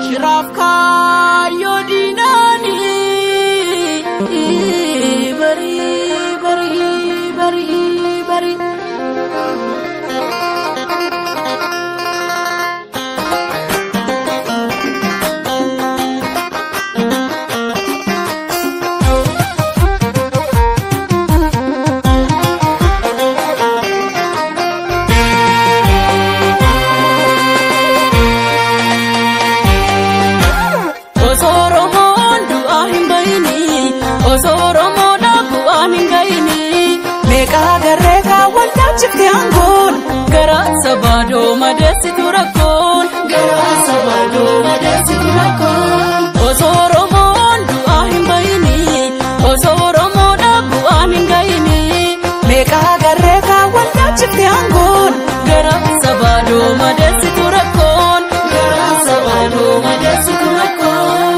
shirafka yodinani bari bari bari bari Chiftiangon gara sabado madasi turakon gara sabado madasi turakon osoromon duahin baini osoromon abuanin gaini meka gareka wanda chiftiangon gara sabado madasi turakon gara sabado madasi turakon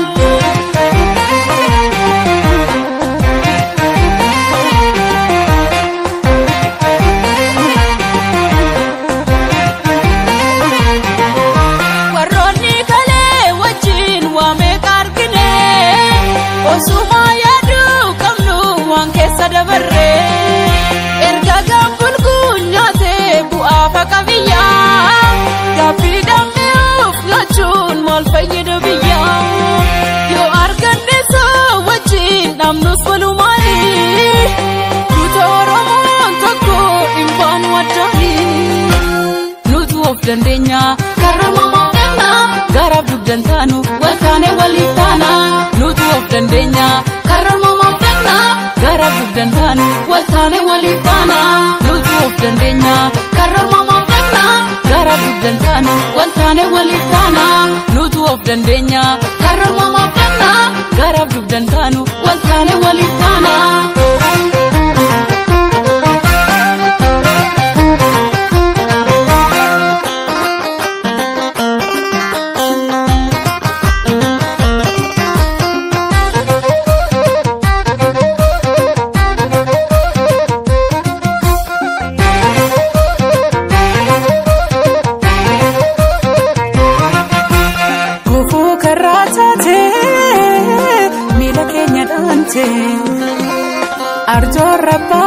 Sumaya du kamnu wanke sadabarre erga gambul gunyate bu apa kaviya gapidame uflachun mol fayyida biya yo argande so wachin namnus walumai tutoromon takko imban wadani nutu of dandenya karamama garab dudantanu walkane walitana nutu of dandenya karamama fenna garab dudantanu walkane walitana nutu of dandenya karamama fenna garab dudantanu walkane walitana nutu of dandenya karamama fenna garab dudantanu walkane walitana Arjo rabba